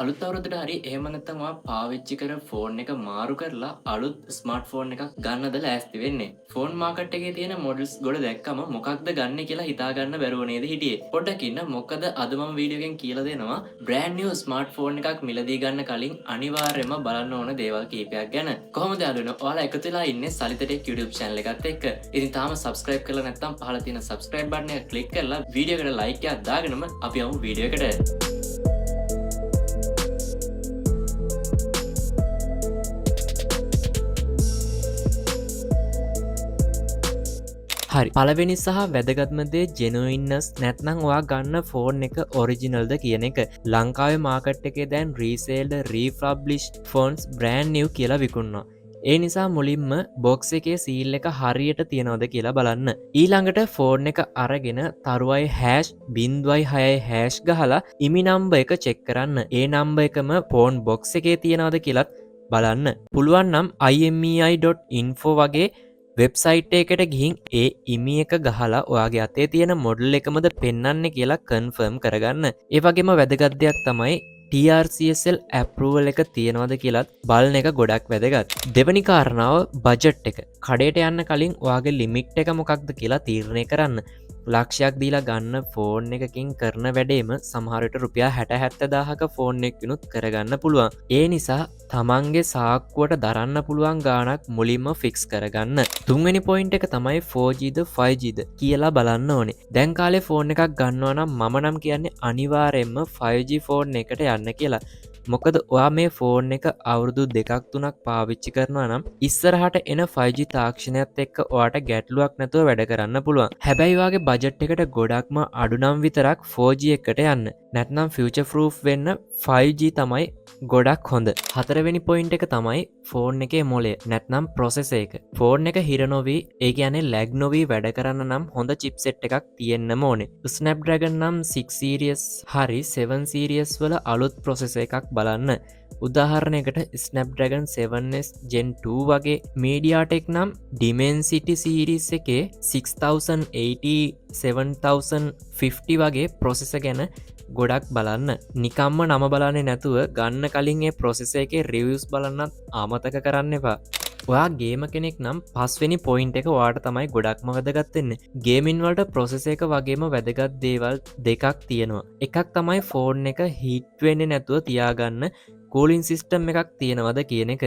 අලුත් අවුරුද්දට හරි එහෙම නැත්නම් ඔයා පාවිච්චි කරන ෆෝන් එක මාරු කරලා අලුත් ස්මාර්ට් ෆෝන් එකක් ගන්නද ලෑස්ති වෙන්නේ. ෆෝන් මාකට් එකේ තියෙන මොඩල්ස් ගොඩ දැක්කම මොකක්ද ගන්න කියලා හිතා ගන්න බැරුව නේද හිටියේ. පොඩ්ඩක් ඉන්න මොකද අද මම වීඩියෝ එකෙන් කියලා දෙනවා බ්‍රෑන්ඩ් නිව් ස්මාර්ට් ෆෝන් එකක් මිලදී ගන්න කලින් අනිවාර්යයෙන්ම බලන්න ඕන දේවල් කීපයක් ගැන. කොහොමද යාළුවනේ ඔයාලා එකතු වෙලා ඉන්නේ සලිතටෙක් YouTube channel එකත් එක්ක. ඉතින් තාම subscribe කරලා නැත්නම් පහළ තියෙන subscribe button එක click කරලා වීඩියෝ එකට like එකක් දාගෙනම අපි යමු වීඩියෝ එකට. හරි පළවෙනි සහ වැදගත්ම දේ ජෙනුයින්නස් නැත්නම් ඔයා ගන්න ෆෝන් එක ඔරිජිනල්ද කියන එක. ලංකාවේ මාකට් එකේ දැන් රීසේල්ඩ් රීෆබ්ලිෂ්ඩ් ෆෝන්ස් බ්‍රෑන්ඩ් නිව් කියලා විකුණනවා. ඒ නිසා මුලින්ම බොක්ස් එකේ සීල් එක හරියට තියනවද කියලා බලන්න. ඊළඟට ෆෝන් එක අරගෙන තරුවයි #0.6 ගහලා ඉමි නම්බර් එක චෙක් කරන්න. ඒ නම්බර් එකම ෆෝන් බොක්ස් එකේ තියනවද කියලාත් බලන්න. පුළුවන් නම් imei.info වගේ වෙබ්සයිට් එකට ගිහින් ඒ ඉමි එක ගහලා ඔයාගේ අතේ තියෙන මොඩල් එකමද පෙන්වන්නේ කියලා කන්ෆර්ම් කරගන්න. ඒ වගේම වැදගත් දෙයක් තමයි TRCSL approval එක තියෙනවද කියලාත් බලන එක ගොඩක් වැදගත්. දෙවැනි කාරණාව බජට් එක. කඩේට යන්න කලින් ඔයාගේ ලිමිට් එක මොකක්ද කියලා තීරණය කරන්න. ලක්ෂයක් දීලා ගන්න ෆෝන් එකකින් කරන වැඩේම සමහරට රුපියා 60-70,000ක ෆෝන් එකකිනුත් කරගන්න පුළුවන්. ඒ නිසා තමන්ගේ සාක්කුවට දරන්න පුළුවන් ගාණක් මුලින්ම ෆික්ස් කරගන්න. තුන්වෙනි පොයින්ට් එක තමයි 4Gද 5Gද කියලා බලන්න ඕනේ. දැන් කාලේ ෆෝන් එකක් ගන්නවා නම් මම නම් කියන්නේ අනිවාර්යයෙන්ම 5G ෆෝන් එකට යන්න කියලා. මොකද ඔයා මේ ෆෝන් එක අවුරුදු 2-3ක් පාවිච්චි කරනවා නම් ඉස්සරහට එන 5G තාක්ෂණයත් එක්ක ඔයාට ගැටලුවක් නැතුව වැඩ කරන්න පුළුවන්. හැබැයි ඔයාගේ බජට් එකට ගොඩක්ම අඩු නම් විතරක් 4G එකට යන්න. නැත්නම් ෆියුචර් ප්‍රූෆ් වෙන්න 5G තමයි ගොඩක් හොඳ. හතරවෙනි පොයින්ට් එක තමයි ෆෝන් එකේ මොලේ නැත්නම් ප්‍රොසෙසර් එක. ෆෝන් එක හිර නොවි, ඒ කියන්නේ ලැග් නොවි වැඩ කරන්න නම් හොඳ චිප්සෙට් එකක් තියෙන්නම ඕනේ. Snapdragon නම් 6 series හරි 7 series වල අලුත් ප්‍රොසෙසර් එකක් බලන්න. උදාහරණයකට Snapdragon 7s Gen 2 වගේ. MediaTek නම් Dimensity series එකේ 6080 7050 වගේ ප්‍රොසෙසර් ගැන ගොඩක් බලන්න. නිකම්ම නම බලන්නේ නැතුව ගන්න කලින් ඒ ප්‍රොසෙසර් එකේ රිවිව්ස් බලන්නත් අමතක කරන්න එපා. ඔයා ගේම කෙනෙක් නම් පස්වෙනි පොයින්ට් එක ඔයාට තමයි ගොඩක්ම වැදගත් වෙන්නේ. ගේමින් වලට ප්‍රොසෙසර් එක වගේම වැදගත් දේවල් දෙකක් තියෙනවා. එකක් තමයි ෆෝන් එක හීට් වෙන්නේ නැතුව තියාගන්න කූලින් සිස්ටම් එකක් තියෙනවද කියන එක.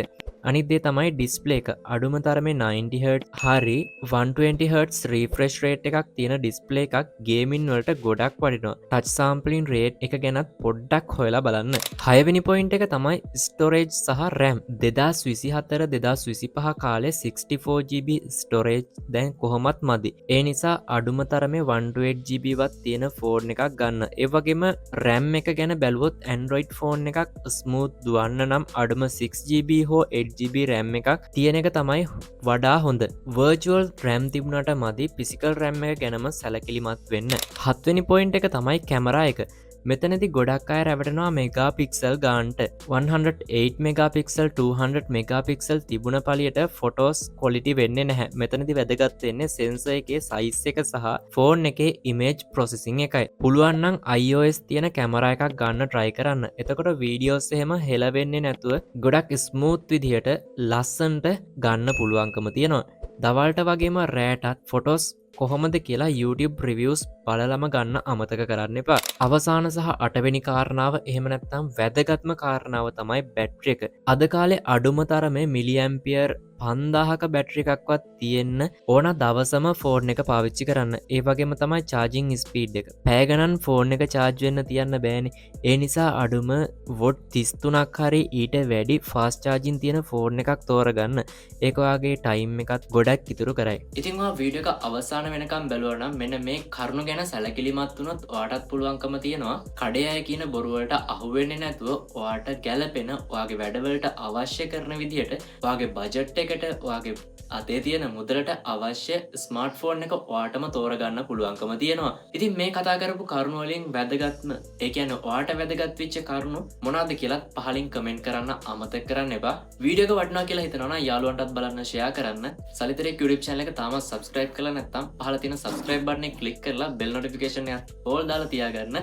අනිත් දේ තමයි ඩිස්ප්ලේ එක. අඩුම තරමේ 90Hz හරි 120Hz රිෆ්‍රෙෂ් රේට් එකක් තියෙන ඩිස්ප්ලේ එකක් ගේමින් වලට ගොඩක් වටිනවා. ටච් සෑම්පලින් රේට් එක ගැනත් පොඩ්ඩක් හොයලා බලන්න. හයවෙනි පොයින්ට් එක තමයි ස්ටෝරේජ් සහ RAM. 2024-2025 කාලේ 64GB ස්ටෝරේජ් දැන් කොහොමත් මදි. ඒ නිසා අඩුම තරමේ 128GB වත් තියෙන ෆෝන් එකක් ගන්න. ඒ වගේම RAM එක ගැන බැලුවොත් Android ෆෝන් එකක් ස්මූත් දුවන්න නම් අඩුම 6GB හෝ 8GB RAM එකක් තියෙන එක තමයි වඩා හොඳ. Virtual RAM තිබුණාට මදි, physical RAM එක ගැනම සැලකිලිමත් වෙන්න. හත්වෙනි පොයින්ට් එක තමයි කැමරා එක. මෙතනදි ගොඩක් අය රැවටෙනවා මෙගාපික්සල් ගාන්ට. 108 මෙගාපික්සල් 200 මෙගාපික්සල් තිබුණ පලියට ෆොටෝස් කොලිටි වෙන්නේ නැහැ. මෙතනදි වැදගත් වෙන්නේ සෙන්සර් එකේ සයිස් එක සහ ෆෝන් එකේ ඉමේජ් ප්‍රොසෙසිං එකයි. පුළුවන් නම් iOS තියෙන කැමරා එකක් ගන්න try කරන්න. එතකොට වීඩියෝස් එහෙම හෙලවෙන්නේ නැතුව ගොඩක් ස්මූත් විදිහට ලස්සනට ගන්න පුළුවන්කම තියෙනවා. දවල්ට වගේම රෑටත් ෆොටෝස් කොහොමද කියලා YouTube reviews බලලම ගන්න අමතක කරන්න එපා. අවසාන සහ අටවෙනි කාරණාව එහෙම නැත්නම් වැදගත්ම කාරණාව තමයි බැටරි එක. අද කාලේ අඩුම තරමේ මිලි ඇම්පියර් 5000ක බැටරි එකක්වත් තියෙන්න ඕන දවසම ෆෝන් එක පාවිච්චි කරන්න. ඒ වගේම තමයි charging speed එක. පැය ගණන් ෆෝන් එක charge වෙන්න තියන්න බෑනේ. ඒ නිසා අඩුම watt 33ක් හරි ඊට වැඩි fast charging තියෙන ෆෝන් එකක් තෝරගන්න. ඒක ඔයාගේ time එකත් ගොඩක් ඉතුරු කරයි. ඉතින් ඔයා වීඩියෝ එක අවසාන වෙනකම් බැලුවා නම් මෙන්න මේ කරුණු ගැන සැලකිලිමත් වුණොත් ඔයාටත් පුළුවන්කම තියෙනවා කඩේ අය කියන බොරු වලට අහු වෙන්නේ නැතුව ඔයාට ගැළපෙන ඔයාගේ වැඩවලට අවශ්‍ය කරන විදිහට ඔයාගේ බජට් එකට ඔයාගේ අතේ තියෙන මුදලට අවශ්‍ය ස්මාර්ට්ෆෝන් එක ඔයාටම තෝරගන්න පුළුවන්කම තියෙනවා. ඉතින් මේ කතා කරපු කරුණු වලින් වැදගත්ම ඒ කියන්නේ ඔයාට වැදගත් වෙච්ච කරුණු මොනවද කියලා පහලින් කමෙන්ට් කරන්න අමතක කරන්න එපා. වීඩියෝ එක වටිනවා කියලා හිතනවා නම් යාළුවන්ටත් බලන්න ෂෙයා කරන්න. සලිතරේ YouTube channel එක තාමත් subscribe කරලා නැත්නම් පහළ තියෙන subscribe button එක click කරලා bell notification එක all දාලා තියාගන්න.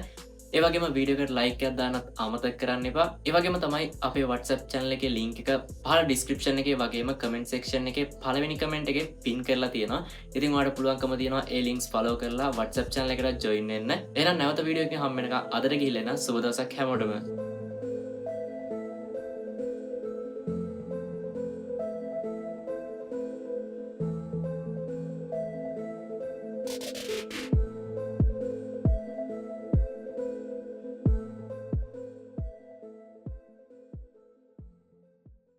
ඒවගේම වීඩියෝකට ලයික් එකක් දාන්නත් අමතක කරන්න එපා. ඒ වගේම තමයි අපේ WhatsApp channel එකේ link එක පහළ description එකේ වගේම comment section එකේ පළවෙනි comment එකේ pin කරලා තියෙනවා. ඉතින් ඔයාලට පුළුවන්කම තියෙනවා ඒ links follow කරලා WhatsApp channel එකට join වෙන්න. එහෙනම් නැවත වීඩියෝ එකකින් හම්බ වෙනකම් අදට ගිහිල්ලා එන සුබ දවසක් හැමෝටම.